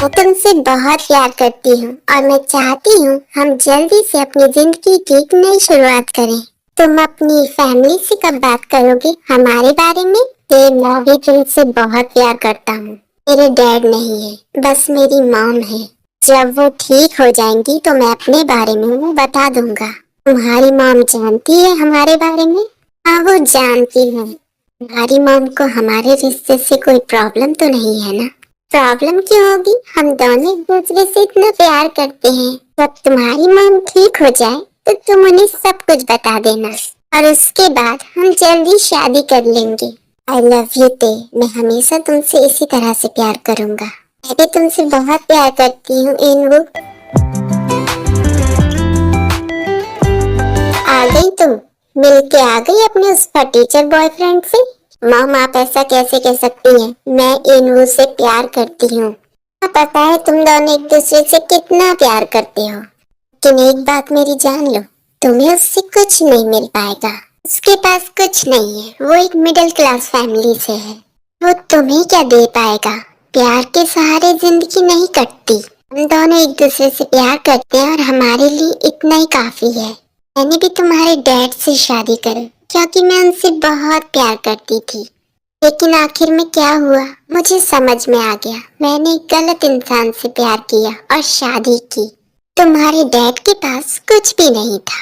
मैं तुमसे बहुत प्यार करती हूँ और मैं चाहती हूँ हम जल्दी से अपनी जिंदगी की एक नई शुरुआत करें। तुम अपनी फैमिली से कब बात करोगे हमारे बारे में? मैं भी तुमसे बहुत प्यार करता हूँ। मेरे डैड नहीं है, बस मेरी मॉम है। जब वो ठीक हो जाएंगी तो मैं अपने बारे में वो बता दूंगा। तुम्हारी मॉम जानती है हमारे बारे में? हाँ, वो जानती है। तुम्हारी मॉम को हमारे रिश्ते से कोई प्रॉब्लम तो नहीं है ना? प्रॉब्लम क्यों होगी? हम दोनों एक दूसरे से इतना प्यार करते हैं। जब तुम्हारी मॉम ठीक हो जाए तो तुम उन्हें सब कुछ बता देना और उसके बाद हम जल्दी शादी कर लेंगे। आई लव यू ते। मैं हमेशा तुमसे इसी तरह से प्यार करूंगा। मैं भी तुमसे बहुत प्यार करती हूँ इनवू। आ गई तुम? मिलके आ गई अपने उस टीचर बॉयफ्रेंड से? मॉम, आप ऐसा कैसे कह सकती हैं? मैं इनवू से प्यार करती हूँ। पता है तुम दोनों एक दूसरे से कितना प्यार करते हो। लेकिन एक बात मेरी जान लो, तुम्हें उससे कुछ नहीं मिल पाएगा। उसके पास कुछ नहीं है, वो एक मिडिल क्लास फैमिली से है। वो तुम्हें क्या दे पाएगा? प्यार के सहारे जिंदगी नहीं कटती। हम दोनों एक दूसरे से प्यार करते हैं और हमारे लिए इतना ही काफी है। मैंने भी तुम्हारे डैड से शादी करी क्योंकि मैं उनसे बहुत प्यार करती थी। लेकिन आखिर में क्या हुआ मुझे समझ में आ गया। मैंने एक गलत इंसान से प्यार किया और शादी की। तुम्हारे डैड के पास कुछ भी नहीं था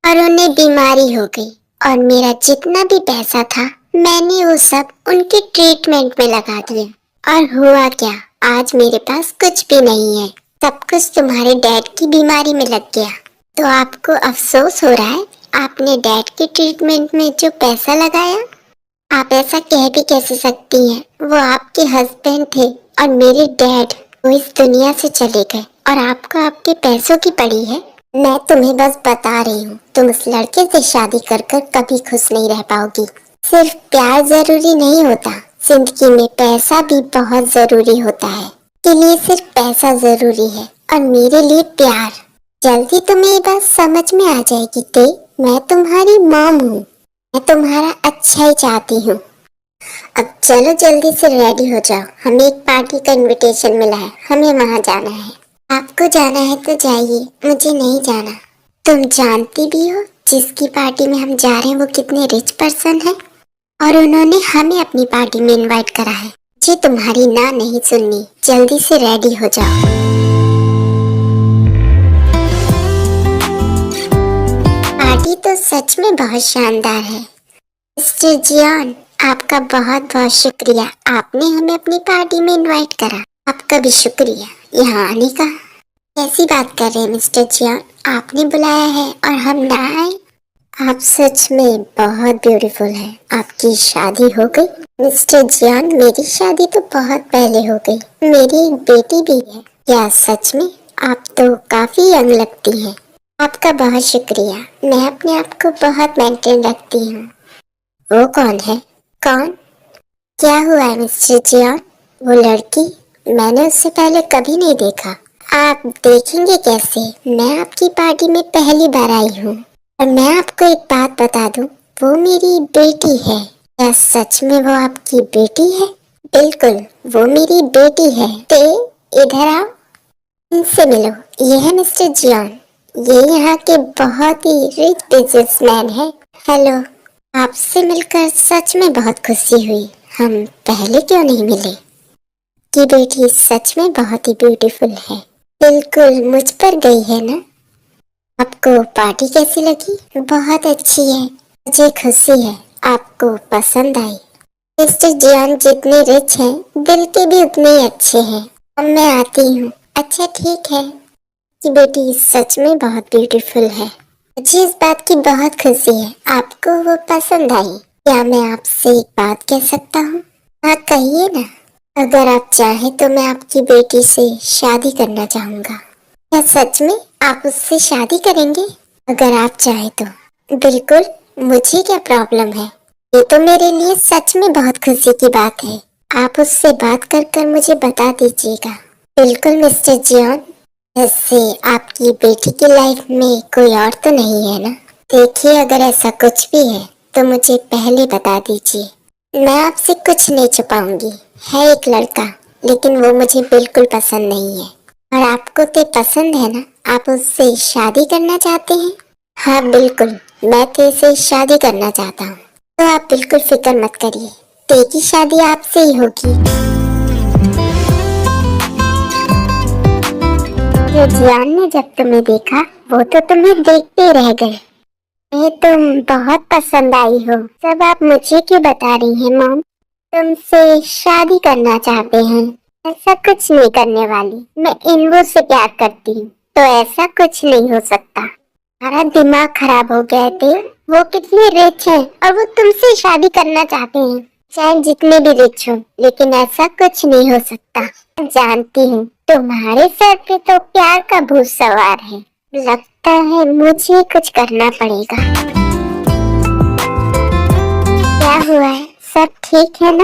और उन्हें बीमारी हो गई और मेरा जितना भी पैसा था मैंने वो सब उनके ट्रीटमेंट में लगा दिया। और हुआ क्या, आज मेरे पास कुछ भी नहीं है। सब कुछ तुम्हारे डैड की बीमारी में लग गया। तो आपको अफसोस हो रहा है आपने डैड के ट्रीटमेंट में जो पैसा लगाया? आप ऐसा कह भी कैसे सकती हैं? वो आपके हस्बैंड थे और मेरे डैड वो इस दुनिया से चले गए और आपको आपके पैसों की पड़ी है। मैं तुम्हें बस बता रही हूँ, तुम उस लड़के से शादी कर कर कभी खुश नहीं रह पाओगी। सिर्फ प्यार जरूरी नहीं होता, जिंदगी में पैसा भी बहुत जरूरी होता है। के लिए सिर्फ पैसा जरूरी है और मेरे लिए प्यार। जल्दी तुम्हें ये बात समझ में आ जाएगी ते। मैं तुम्हारी मॉम हूँ, मैं तुम्हारा अच्छा ही चाहती हूँ। अब चलो जल्दी से रेडी हो जाओ, हमें एक पार्टी का इनविटेशन मिला है, हमें वहाँ जाना है। आपको जाना है तो जाइए, मुझे नहीं जाना। तुम जानती भी हो जिसकी पार्टी में हम जा रहे हैं वो कितने रिच पर्सन है और उन्होंने हमें अपनी पार्टी में इनवाइट करा है। मुझे तुम्हारी ना नहीं सुननी, जल्दी से रेडी हो जाओ। पार्टी तो सच में बहुत शानदार है। मिस्टर जियान, आपका बहुत बहुत शुक्रिया। आपने हमें अपनी पार्टी में इनवाइट करा। आपका भी शुक्रिया यहाँ आने का। कैसी बात कर रहे हैं मिस्टर जियान? आपने बुलाया है और हम ना आए? आप सच में बहुत ब्यूटीफुल हैं। आपकी शादी हो गई? मिस्टर जियान, मेरी शादी तो बहुत पहले हो गई। मेरी एक बेटी भी है। क्या सच में? आप तो काफी यंग लगती हैं। आपका बहुत शुक्रिया। मैं अपने आप को बहुत मेंटेन रखती हूँ। वो कौन है? कौन? क्या हुआ है मिस्टर जियान? वो लड़की, मैंने उससे पहले कभी नहीं देखा। आप देखेंगे कैसे? मैं आपकी पार्टी में पहली बार आई हूँ और मैं आपको एक बात बता दूँ, वो मेरी बेटी है। क्या सच में वो आपकी बेटी है? बिल्कुल, वो मेरी बेटी है। ते इधर आओ, इनसे मिलो। ये है मिस्टर जियान, ये यहाँ के बहुत ही रिच बिजनेसमैन है। हेलो, आपसे मिलकर सच में बहुत खुशी हुई। हम पहले क्यों नहीं मिले? की बेटी सच में बहुत ही ब्यूटीफुल है। बिल्कुल मुझ पर गई है ना? आपको पार्टी कैसी लगी? बहुत अच्छी है, मुझे खुशी है आपको पसंद आई। मिस्टर जियान जितने रिच हैं, दिल के भी उतने ही अच्छे हैं। अब मैं आती हूँ। अच्छा ठीक है। कि बेटी सच में बहुत ब्यूटीफुल है। मुझे इस बात की बहुत खुशी है आपको वो पसंद आई। क्या मैं आपसे एक बात कह सकता हूँ? हाँ कहिए ना। अगर आप चाहे तो मैं आपकी बेटी से शादी करना चाहूँगा। क्या सच में आप उससे शादी करेंगे? अगर आप चाहे तो। बिल्कुल, मुझे क्या प्रॉब्लम है। ये तो मेरे लिए सच में बहुत खुशी की बात है। आप उससे बात कर कर मुझे बता दीजिएगा। बिल्कुल मिस्टर जियान। वैसे आपकी बेटी की लाइफ में कोई और तो नहीं है ना? देखिए, अगर ऐसा कुछ भी है तो मुझे पहले बता दीजिए। मैं आपसे कुछ नहीं छुपाऊंगी। है एक लड़का लेकिन वो मुझे बिल्कुल पसंद नहीं है। और आपको तो पसंद है ना, आप उससे शादी करना चाहते हैं? हाँ बिल्कुल, मैं तो इसे शादी करना चाहता हूँ। तो आप बिल्कुल फिक्र मत करिए, ते की शादी आपसे ही होगी। ये जियान ने जब तुम्हें देखा, वो तो तुम्हें देखते रह गए। तुम बहुत पसंद आई हो। सब आप मुझे क्यों बता रही हैं मॉम? तुमसे शादी करना चाहते हैं? ऐसा कुछ नहीं करने वाली, मैं इनको से प्यार करती हूँ, तो ऐसा कुछ नहीं हो सकता। हमारा दिमाग खराब हो गया थे। वो कितने रिच हैं और वो तुमसे शादी करना चाहते हैं, चाहे जितने भी रिच हो, लेकिन ऐसा कुछ नहीं हो सकता। जानती हूँ तुम्हारे सर पे तो प्यार का भूत सवार है। लगता है मुझे कुछ करना पड़ेगा। क्या हुआ है? सब ठीक है ना?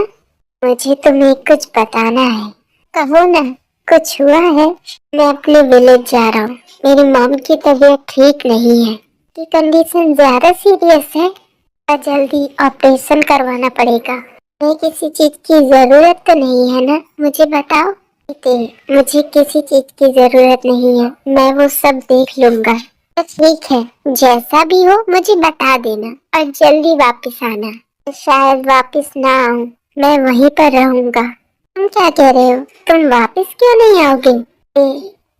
मुझे तुम्हें कुछ बताना है। कहो ना, कुछ हुआ है? मैं अपने विलेज जा रहा हूँ। मेरी मॉम की तबीयत ठीक नहीं है, की कंडीशन ज्यादा सीरियस है और जल्दी ऑपरेशन करवाना पड़ेगा। मैं किसी चीज की जरूरत तो नहीं है ना, मुझे बताओ। मुझे किसी चीज की जरूरत नहीं है, मैं वो सब देख लूंगा। तो ठीक है, जैसा भी हो मुझे बता देना और जल्दी वापस आना। शायद वापस ना आऊं, मैं वहीं पर रहूंगा। तुम क्या कह रहे हो? तुम वापस क्यों नहीं आओगे?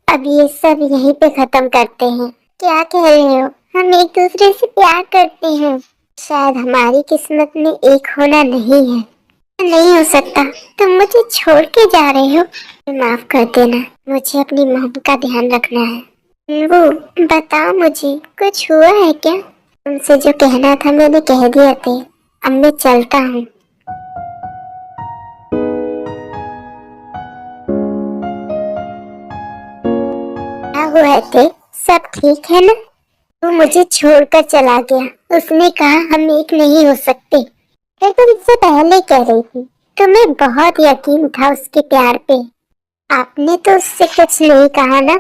अब ये सब यहीं पे खत्म करते हैं। क्या कह रहे हो? हम एक दूसरे से प्यार करते हैं, शायद हमारी किस्मत में एक होना नहीं है। नहीं हो सकता, तुम मुझे छोड़ के जा रहे हो। माफ कर देना, मुझे अपनी मॉम का ध्यान रखना है। वो बताओ, मुझे कुछ हुआ है क्या? तुमसे जो कहना था मैंने कह दिया थे, अब मैं चलता हूँ। क्या हुआ थे? सब ठीक है ना? वो मुझे छोड़कर चला गया, उसने कहा हम एक नहीं हो सकते। मैं तुमसे पहले कह रही थी, तुम्हें बहुत यकीन था उसके प्यार पे। आपने तो उससे कुछ नहीं कहा ना?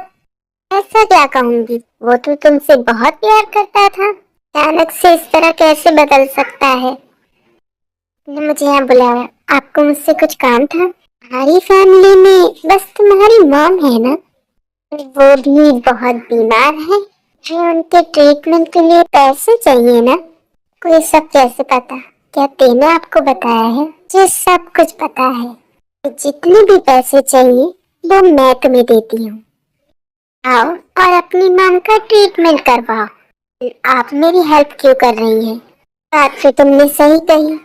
ऐसा क्या कहूंगी, वो तो तुमसे बहुत प्यार करता था। अचानक से इस तरह कैसे बदल सकता है? ने मुझे यहाँ बुलाया, आपको मुझसे कुछ काम था? हमारी फैमिली में बस तुम्हारी मॉम है ना? वो भी बहुत बीमार है, मुझे उनके ट्रीटमेंट के लिए पैसे चाहिए ना। कोई सब कैसे पता? क्या तेने आपको बताया है? मुझे सब कुछ पता है। जितने भी पैसे चाहिए वो मैं तुम्हें देती हूँ। आओ और अपनी मॉम का ट्रीटमेंट करवाओ। आप मेरी हेल्प क्यों कर रही हैं? बात तो तुमने सही कही।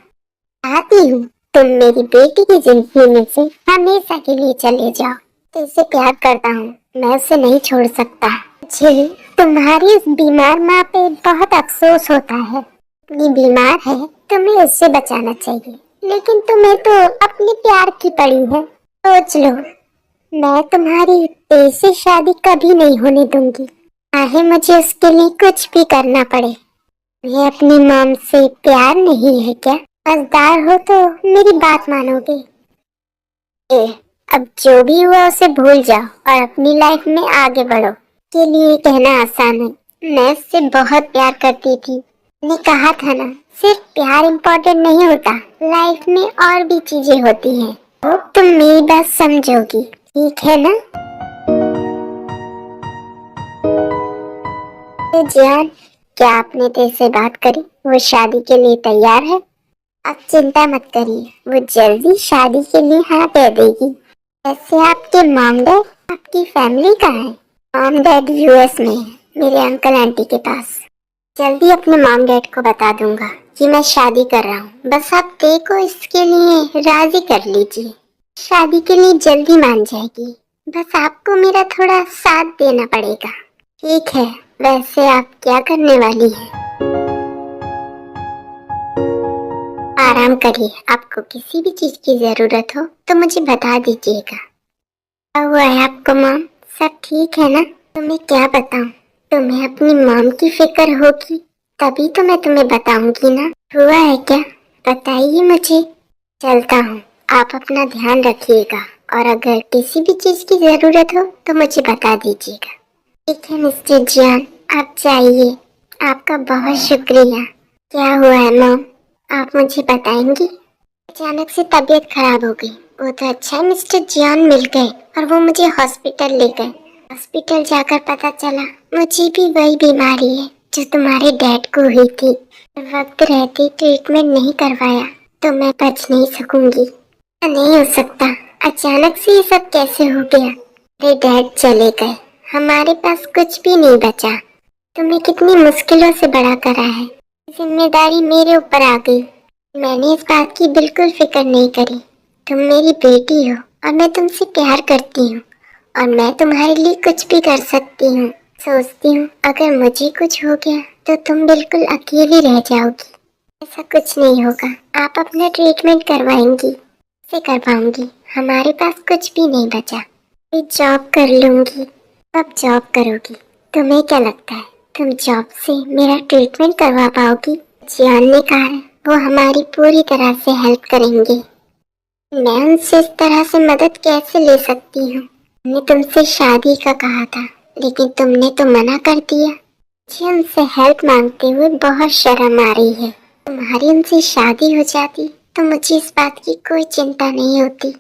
चाहती हूँ तुम मेरी बेटी की जिंदगी में से हमेशा के लिए चले जाओ। तो इसे प्यार करता हूँ, मैं उसे नहीं छोड़ सकता। मुझे तुम्हारी उस बीमार माँ पे बहुत अफसोस होता है। इतनी बीमार है, तुम्हें उससे बचाना चाहिए, लेकिन तुम्हें तो अपने प्यार की पड़ी है। सोच लो, मैं तुम्हारी ऐसी शादी कभी नहीं होने दूंगी, चाहे मुझे उसके लिए कुछ भी करना पड़े। ये अपनी मॉम से प्यार नहीं है क्या? समझदार हो तो मेरी बात मानोगे? ए, अब जो भी हुआ उसे भूल जाओ और अपनी लाइफ में आगे बढ़ो। के लिए कहना आसान है, मैं उससे बहुत प्यार करती थी। मैंने कहा था ना, सिर्फ प्यार इम्पोर्टेंट नहीं होता, लाइफ में और भी चीजें होती हैं। वो तुम मेरी बात समझोगी, ठीक है ना? तो जान, क्या आपने तेरे से बात करी? वो शादी के लिए तैयार है? आप चिंता मत करिए, वो जल्दी शादी के लिए हाँ कह देगी। ऐसे आपके मॉम डैड, आपकी फैमिली कहाँ है? मॉम डैड यूएस में है, मेरे अंकल आंटी के पास। जल्दी अपने मॉम डैड को बता दूंगा कि मैं शादी कर रहा हूँ। बस आप ते को इसके लिए राजी कर लीजिए, शादी के लिए जल्दी मान जाएगी। बस आपको मेरा थोड़ा साथ देना पड़ेगा। ठीक है, वैसे आप क्या करने वाली हैं? आराम करिए, आपको किसी भी चीज की जरूरत हो तो मुझे बता दीजिएगा। क्या हुआ है आपको मॉम? सब ठीक है ना? तुम्हें क्या बताऊं, तुम्हें अपनी मॉम की फिक्र होगी, तभी तो मैं तुम्हें बताऊंगी ना। हुआ है क्या, बताइए मुझे। चलता हूँ, आप अपना ध्यान रखिएगा और अगर किसी भी चीज की जरूरत हो तो मुझे बता दीजिएगा। ठीक है मिस्टर जियान, आप जाइए। आपका बहुत शुक्रिया। क्या हुआ है मॉम, आप मुझे बताएंगी? अचानक से तबीयत खराब हो गई। वो तो अच्छा है मिस्टर जियान मिल गए और वो मुझे हॉस्पिटल ले गए। हॉस्पिटल जाकर पता चला मुझे भी वही बीमारी है जो तुम्हारे डैड को हुई थी। वक्त रहते ट्रीटमेंट नहीं करवाया तो मैं बच नहीं सकूंगी। नहीं हो सकता, अचानक से ये सब कैसे हो गया? मेरे डैड चले गए, हमारे पास कुछ भी नहीं बचा। तुमने कितनी मुश्किलों से बड़ा करा है, जिम्मेदारी मेरे ऊपर आ गई। मैंने इस बात की बिल्कुल फिक्र नहीं करी। तुम मेरी बेटी हो और मैं तुमसे प्यार करती हूँ और मैं तुम्हारे लिए कुछ भी कर सकती हूँ। सोचती हूँ अगर मुझे कुछ हो गया तो तुम बिल्कुल अकेली रह जाओगी। ऐसा कुछ नहीं होगा, आप अपना ट्रीटमेंट करवाएंगी। से करवाऊंगी, हमारे पास कुछ भी नहीं बचा। मैं जॉब कर लूंगी। अब जॉब करोगी? तुम्हें क्या लगता है तुम जॉब से मेरा ट्रीटमेंट करवा पाओगी? जियान ने कहा है वो हमारी पूरी तरह से हेल्प करेंगे। मैं उनसे इस तरह से मदद कैसे ले सकती हूँ? मैंने तुमसे शादी का कहा था लेकिन तुमने तो मना कर दिया। मुझे उनसे हेल्प मांगते हुए बहुत शर्म आ रही है। तुम्हारी उनसे शादी हो जाती तो मुझे इस बात की कोई चिंता नहीं होती।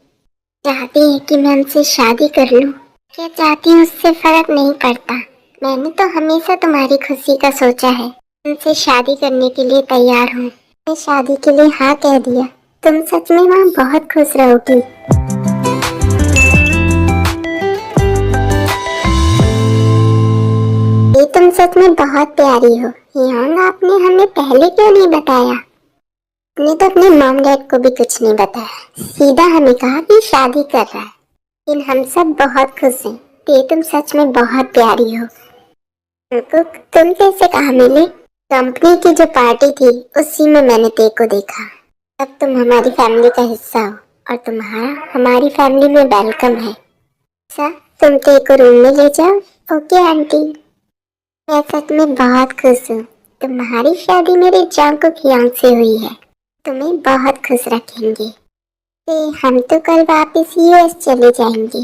चाहती है कि मैं उनसे शादी कर लूं। क्या चाहती हूँ उससे फर्क नहीं पड़ता। मैंने तो हमेशा तुम्हारी खुशी का सोचा है। उनसे शादी करने के लिए तैयार हूँ। मैं शादी के लिए हाँ कह दिया। तुम सच में वहाँ बहुत खुश रहोगी। ये तुम सच में बहुत प्यारी हो। यांग, आपने हमें पहले क्यों नहीं बताया? ने तो अपने मॉम डैड को भी कुछ नहीं बताया, सीधा हमें कहा कि शादी कर रहा है। लेकिन हम सब बहुत खुश हैं। ये तुम सच में बहुत प्यारी हो। तो तुम कैसे कहाँ मिले? कंपनी की जो पार्टी थी उसी में मैंने तेरे को देखा। अब तुम हमारी फैमिली का हिस्सा हो और तुम्हारा हमारी फैमिली में वेलकम है। अच्छा, तुम तेरे को रूम में ले जाओ। Okay aunty. मैं सच में बहुत खुश हूँ। तुम्हारी शादी मेरे जांको की आंख से हुई है। तुम्हें बहुत खुश रखेंगे। हम तो कल वापस यूएस चले जाएंगे।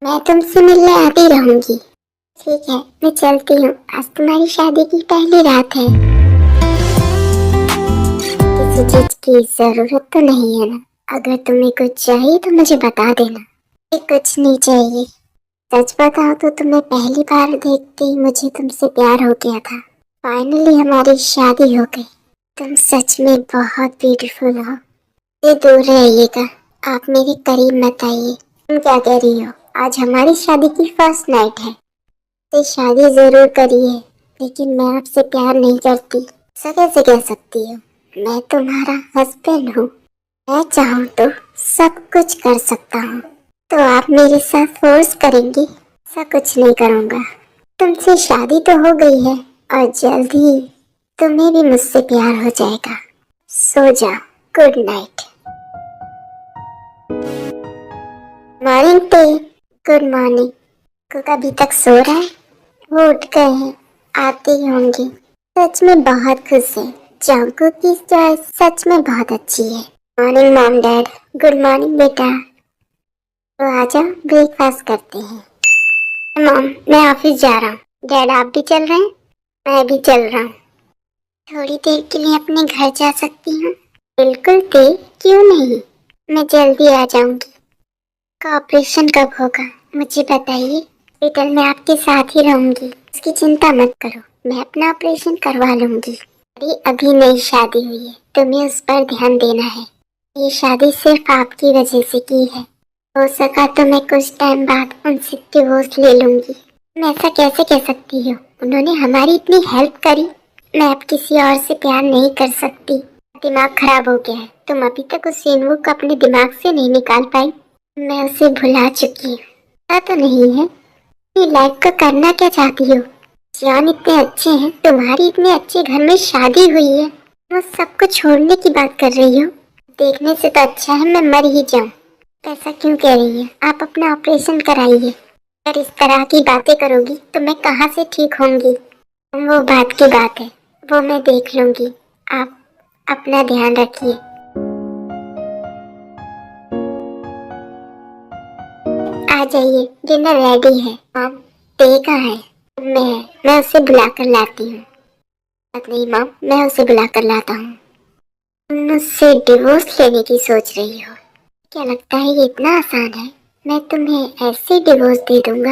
मैं तुमसे मिलने आती रहूंगी। ठीक है, मैं चलती हूँ। आज तुम्हारी शादी की पहली रात है। किसी चीज की जरूरत तो नहीं है ना? अगर तुम्हें कुछ चाहिए तो मुझे बता देना। ये कुछ नहीं चाहिए। सच बताओ तो तुम्हें पहली बार देखते ही मुझे तुमसे प्यार हो गया था। फाइनली हमारी शादी हो गई। तुम सच में बहुत ब्यूटीफुल हो। ये दूर रहिएगा, आप मेरे करीब मत आइए। तुम क्या कह रही हो? आज हमारी शादी की फर्स्ट नाइट है। तो शादी जरूर करिए, लेकिन मैं आपसे प्यार नहीं करती। ऐसा कैसे कह सकती हो? मैं तुम्हारा हस्बैंड हूँ। मैं चाहूँ तो सब कुछ कर सकता हूँ। तो आप मेरे साथ फोर्स करेंगी? ऐसा कुछ नहीं करूँगा। तुमसे शादी तो हो गई है और जल्द ही तुम्हें भी मुझसे प्यार हो जाएगा। सो जाओ, गुड नाइट। मॉर्निंग पे। Good morning. कुक अभी तक सो रहा है? वो उठ गए हैं, आते ही होंगे। सच में बहुत खुश है। जांकू की चॉइस सच में बहुत अच्छी है। Morning mom dad. Good morning बेटा। तो आ जाओ, ब्रेकफास्ट करते हैं। मॉम, मैं ऑफिस जा रहा हूँ। डैड, आप भी चल रहे हैं? मैं भी चल रहा हूँ। थोड़ी देर के लिए अपने घर जा सकती हूँ? बिल्कुल दे, क्यों नहीं। मैं जल्दी आ जाऊंगी। का ऑपरेशन कब होगा मुझे बताइए। हॉस्पिटल में आपके साथ ही रहूंगी, उसकी चिंता मत करो। मैं अपना ऑपरेशन करवा लूंगी। अरे अभी नई शादी हुई है, तुम्हें उस पर ध्यान देना है। ये शादी सिर्फ आपकी वजह से की है। हो सका तो मैं कुछ टाइम बाद उनसे डिवोर्स ले लूंगी। तुम ऐसा कैसे कह सकती हो? उन्होंने हमारी इतनी हेल्प करी। मैं अब किसी और से प्यार नहीं कर सकती। दिमाग खराब हो गया है। तुम अभी तक उस सीनू को अपने दिमाग से नहीं निकाल पाई। मैं उसे भुला चुकी हूँ। पता तो नहीं है ये लाइफ का करना क्या चाहती हो। जान इतने अच्छे हैं, तुम्हारी इतने अच्छे घर में शादी हुई है, तुम सब कुछ छोड़ने की बात कर रही हो। देखने से तो अच्छा है मैं मर ही जाऊं। ऐसा क्यों कह रही है? आप अपना ऑपरेशन कराइए। अगर इस तरह की बातें करोगी तो मैं कहाँ से ठीक होंगी। वो बात की बात है, वो मैं देख लूंगी। आप अपना ध्यान रखिए। आ जाइए, डिनर रेडी है। मॉम, ते कहाँ है? मैं उसे बुला कर लाती हूँ। नहीं मॉम, मैं उसे बुला कर लाता हूँ। तुम मुझसे डिवोर्स लेने की सोच रही हो? क्या लगता है ये इतना आसान है? मैं तुम्हें ऐसे डिवोर्स दे दूंगा।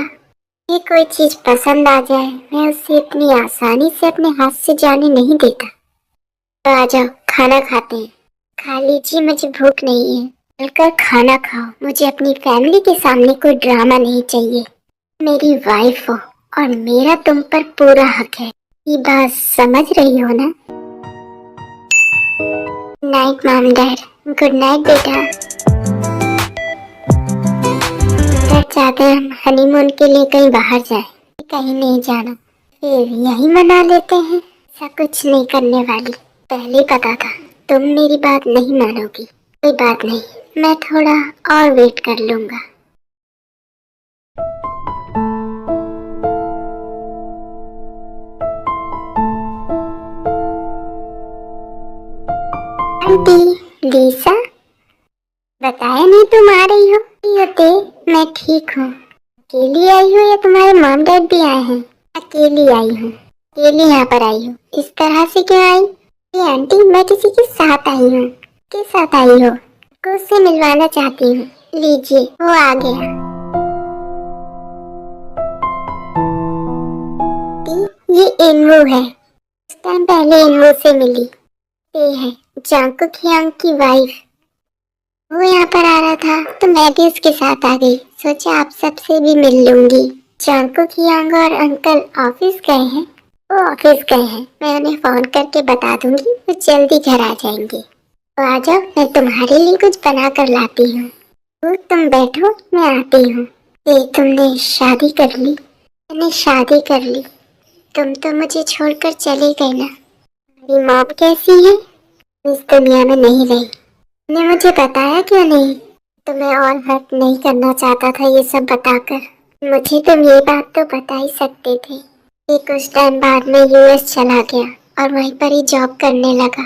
ये कोई चीज पसंद आ जाए मैं उसे इतनी आसानी से अपने हाथ से जाने नहीं देता। तो आ जाओ, खाना खाते हैं। खा लीजिए, मुझे भूख नहीं है। चलकर खाना खाओ। मुझे अपनी फैमिली के सामने कोई ड्रामा नहीं चाहिए। मेरी वाइफ हो और मेरा तुम पर पूरा हक है। ये बात समझ रही हो ना? Night mom dad. Good night बेटा। डर चाहते हैं हम हनीमून के लिए कहीं बाहर जाए। कहीं नहीं जाना, फिर यही मना लेते हैं। ऐसा कुछ नहीं करने वाली। पहले ही पता था तुम मेरी बात नहीं मानोगी। कोई बात नहीं, मैं थोड़ा और वेट कर लूंगा। आंटी लीसा, बताया नहीं तुम आ रही हो? होते मैं ठीक हूँ। अकेली आई हो या तुम्हारे मॉम डैड भी आए हैं? अकेली आई हूँ। अकेली यहाँ पर आई हूँ, इस तरह से क्यों आई? ये आंटी, मैं किसी के साथ आई हूँ। किस साथ आई हो? को उससे मिलवाना चाहती हूँ। लीजिए, वो आ गया। ये इनवू है। उस टाइम पहले इनवू से मिली। ये है जांकुक हियांग की वाइफ। वो यहाँ पर आ रहा था तो मैं भी उसके साथ आ गई। सोचा आप सबसे भी मिल लूंगी। जांकुक हियांग और अंकल ऑफिस गए हैं। वो ऑफिस गए हैं, मैं उन्हें फोन करके बता दूंगी, वो जल्दी घर आ जाएंगे। तो आ जाओ, मैं तुम्हारे लिए कुछ बना कर लाती हूँ। तो तुम बैठो, मैं आती हूँ। ये तुमने शादी कर ली? मैंने शादी कर ली। तुम तो मुझे छोड़कर चली गई ना। मेरी मॉम कैसी है? इस दुनिया में नहीं रही। तुमने मुझे बताया क्यों नहीं? तुम्हें और हर्ट नहीं करना चाहता था ये सब बताकर। मुझे तुम ये बात तो बता ही सकते थे। ये कुछ टाइम बाद में यूएस चला गया और वहीं पर ही जॉब करने लगा।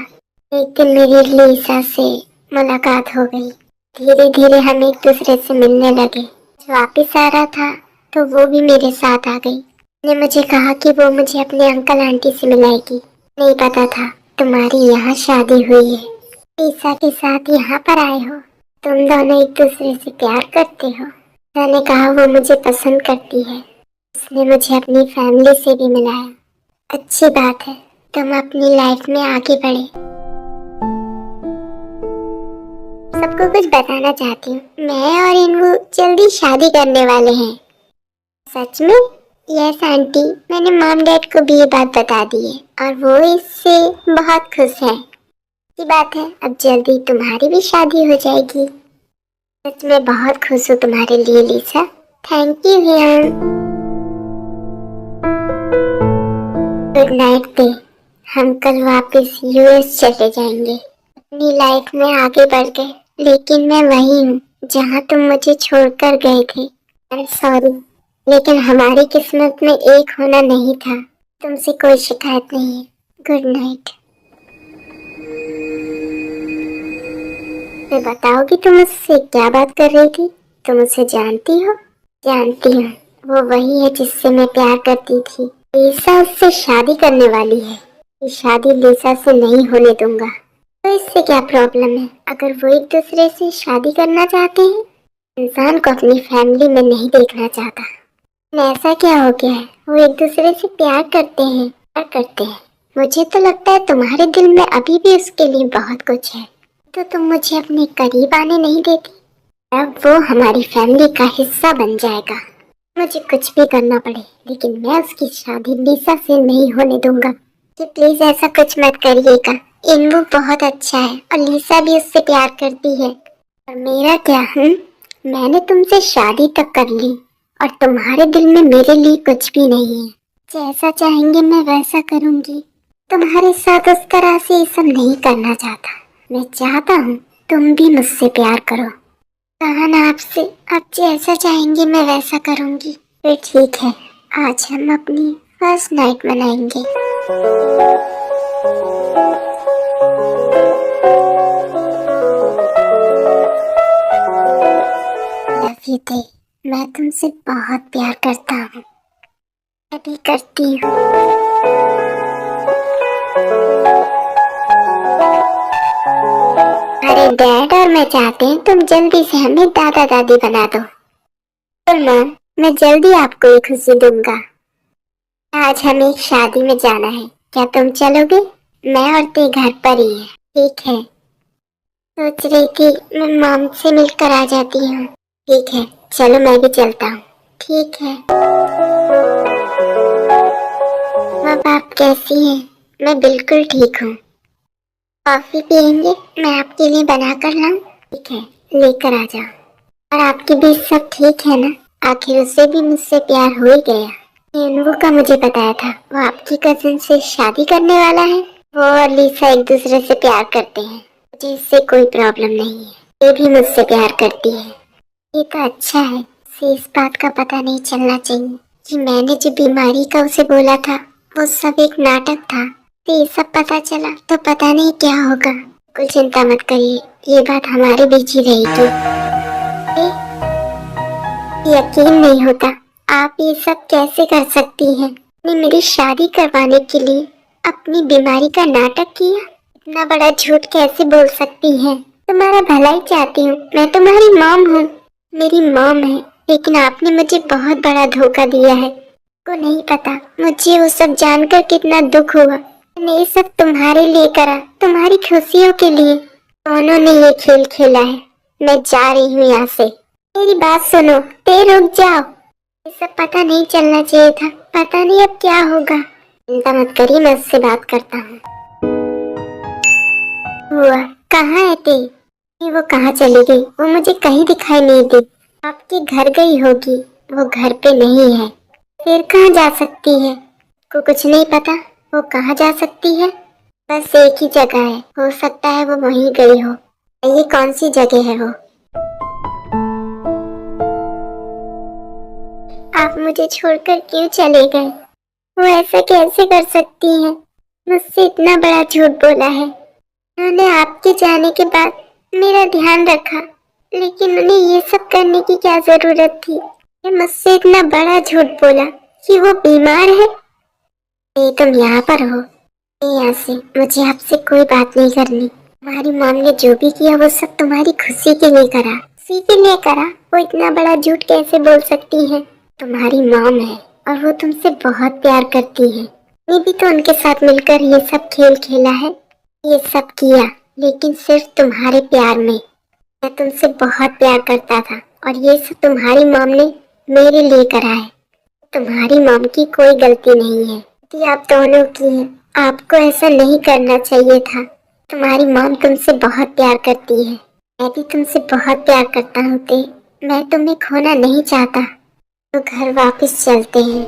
एक दिन मेरी लीसा से मुलाकात हो गई। धीरे धीरे हम एक दूसरे से मिलने लगे। जब वापिस आ रहा था तो वो भी मेरे साथ आ गई। ने मुझे कहा कि वो मुझे अपने अंकल आंटी से मिलाएगी। नहीं पता था तुम्हारी यहाँ शादी हुई है। ईसा के साथ यहाँ पर आए हो। तुम दोनों एक दूसरे से प्यार करते हो। मैंने कहा वो मुझे पसंद करती है। उसने मुझे अपनी फैमिली से भी मिलाया। अच्छी बात है, तुम अपनी लाइफ में आगे बढ़े। सबको कुछ बताना चाहती हूँ, मैं और इनवू जल्दी शादी करने वाले हैं। सच में? यस आंटी, मैंने मॉम डैड को भी ये बात बता दी है और वो इससे बहुत खुश है। अच्छी बात है, अब जल्दी तुम्हारी भी शादी हो जाएगी। सच में बहुत खुश हूँ तुम्हारे लिए लीसा। थैंक यू हियन। गुड नाइट पे। हम कल वापस यूएस चले जाएंगे। अपनी लाइफ में आगे बढ़ गए, लेकिन मैं वही हूँ जहाँ तुम मुझे छोड़कर गए थे। सॉरी, लेकिन हमारी किस्मत में एक होना नहीं था। तुमसे कोई शिकायत नहीं है। Good night. मैं बताओगी तुम मुझसे क्या बात कर रही थी? तुम उसे जानती हो? जानती हूँ, वो वही है जिससे मैं प्यार करती थी। लीसा उससे शादी करने वाली है। ये शादी लीसा से नहीं होने दूंगा। तो इससे क्या प्रॉब्लम है? अगर वो एक दूसरे से शादी करना चाहते हैं, इंसान को अपनी फैमिली में नहीं देखना चाहता। ऐसा क्या हो गया है? वो एक दूसरे से प्यार करते हैं, प्यार करते हैं। मुझे तो लगता है तुम्हारे दिल में अभी भी उसके लिए बहुत कुछ है। तो तुम मुझे अपने करीब आने नहीं देती। अब वो हमारी फैमिली का हिस्सा बन जाएगा। मुझे कुछ भी करना पड़े, लेकिन मैं उसकी शादी लीसा से नहीं होने दूंगा। कि प्लीज ऐसा कुछ मत करिएगा। इनवू बहुत अच्छा है और लीसा भी उससे प्यार करती है। और मेरा क्या? मैंने तुमसे शादी तक कर ली और तुम्हारे दिल में मेरे लिए कुछ भी नहीं है। जैसा चाहेंगे मैं वैसा करूंगी। तुम्हारे साथ उस तरह से ये सब नहीं करना चाहता। मैं चाहता हूँ तुम भी मुझसे प्यार करो। कहा ना आपसे, आप जैसा चाहेंगे मैं वैसा करूंगी। फिर ठीक है, आज हम अपनी फर्स्ट नाइट मनाएंगे। लव यू थे, मैं तुमसे बहुत प्यार करता हूँ। अभी करती हूँ। तुम्हारे डैड और मैं चाहते हैं तुम जल्दी से हमें दादा दादी बना दो। तो मैम, मैं जल्दी आपको ये खुशी दूंगा। आज हमें एक शादी में जाना है, क्या तुम चलोगे? मैं और ते घर पर ही है। ठीक है। सोच रही थी मैं मॉम से मिलकर आ जाती हूँ। ठीक है, चलो मैं भी चलता हूँ। ठीक है। अब आप कैसी हैं? मैं बिल्कुल ठीक हूँ। कॉफी पियेंगे? मैं आपके लिए बना कर लाऊं? ठीक है, लेकर आ जाओ। और आपके बीच सब ठीक है ना? आखिर उसे भी मुझसे प्यार हो ही गया। रेनू का मुझे बताया था वो आपकी कजिन से शादी करने वाला है। वो और लिसा एक दूसरे से प्यार करते हैं। मुझे इससे कोई प्रॉब्लम नहीं है। ये भी मुझसे प्यार करती है। ये तो अच्छा है। उसे इस बात का पता नहीं चलना चाहिए कि मैंने जो बीमारी का उसे बोला था वो सब एक नाटक था। तो ये सब पता चला तो पता नहीं क्या होगा। कुछ चिंता मत करिए, ये बात हमारे बीच ही रहेगी। यकीन नहीं होता आप ये सब कैसे कर सकती हैं? आपने मेरी शादी करवाने के लिए अपनी बीमारी का नाटक किया। इतना बड़ा झूठ कैसे बोल सकती हैं? तुम्हारा भला ही चाहती हूँ, मैं तुम्हारी मॉम हूँ। मेरी मॉम है, लेकिन आपने मुझे बहुत बड़ा धोखा दिया है। को नहीं पता मुझे वो सब जानकर कितना दुख हुआ। मैंने ये सब तुम्हारे लिए करा, तुम्हारी खुशियों के लिए। दोनों ने ये खेल खेला है। मैं जा रही हूँ यहाँ से। मेरी बात सुनो, ते रुक जाओ। ये सब पता नहीं चलना चाहिए था। पता नहीं अब क्या होगा। चिंता मत करिए, मैं उससे बात करता हूँ। हुआ कहाँ है ते? वो कहाँ चली गई? वो मुझे कहीं दिखाई नहीं दी। आपके घर गई होगी। वो घर पे नहीं है। फिर कहाँ जा सकती है? को कुछ नहीं पता वो कहाँ जा सकती है। बस एक ही जगह है, हो सकता है वो वहीं गई हो। ये कौन सी जगह है वो? आप मुझे छोड़कर क्यों चले गए? वो ऐसा कैसे कर सकती हैं? मुझसे इतना बड़ा झूठ बोला है। उन्होंने आपके जाने के बाद मेरा ध्यान रखा, लेकिन उन्हें ये सब करने की क्या जरूरत थी? ये मुझसे इतना बड़ा झूठ बोला कि वो बीमार है। ये तुम यहाँ पर हो? यहाँ से मुझे आपसे कोई बात नहीं करनी। तुम्हारी मॉम ने जो भी किया वो सब तुम्हारी खुशी के लिए करा। खुशी के लिए करा? वो इतना बड़ा झूठ कैसे बोल सकती है? तुम्हारी मॉम है और वो तुमसे बहुत प्यार करती है। मैं भी तो उनके साथ मिलकर ये सब खेल खेला है, ये सब किया, लेकिन सिर्फ तुम्हारे प्यार में। मैं तुमसे बहुत प्यार करता था और ये सब तुम्हारी मॉम ने मेरे लिए करा है। तुम्हारी मॉम की कोई गलती नहीं है, ये आप दोनों की है। आपको ऐसा नहीं करना चाहिए था। तुम्हारी मॉम तुमसे बहुत प्यार करती है। मैं भी तुमसे बहुत प्यार करता हूँ ते। मैं तुम्हें खोना नहीं चाहता। तो घर वापस चलते हैं।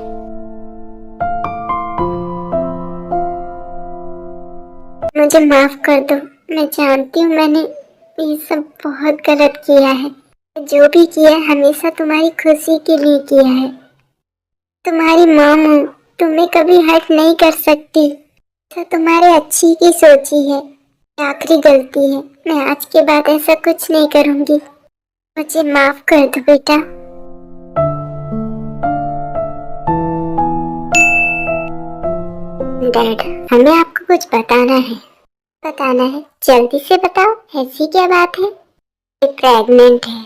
मुझे माफ कर दो। मैं जानती हूँ मैंने ये सब बहुत गलत किया है। जो भी किया हमेशा तुम्हारी खुशी के लिए किया है। तुम्हारी मॉम हूँ, तुम्हें कभी हर्ट नहीं कर सकती। तो तुम्हारे अच्छी की सोची है। आखिरी गलती है। मैं आज के बाद ऐसा कुछ नहीं करूँगी। मुझे माफ कर दो बेटा। डैड, हमें आपको कुछ बताना है। बताना है? जल्दी से बताओ, ऐसी क्या बात है? ये प्रेग्नेंट है।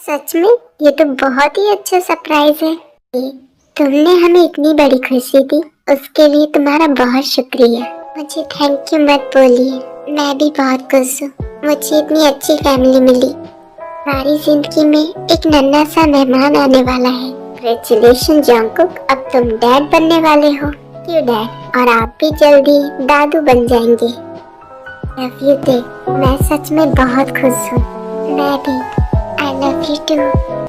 सच में? ये तो बहुत ही अच्छा सरप्राइज है। तुमने हमें इतनी बड़ी खुशी दी, उसके लिए तुम्हारा बहुत शुक्रिया। मुझे थैंक यू मत बोलिए, मैं भी बहुत खुश हूँ। मुझे इतनी अच्छी फैमिली मिली। हमारी जिंदगी में एक नन्हा सा मेहमान आने वाला है। कांग्रेचुलेशन जंगकुक, अब तुम डैड बनने वाले हो। यू डैड, और आप भी जल्दी दादू बन जाएंगे। लव यू ते, मैं सच में बहुत खुश हूँ। मैं भी। I love you to.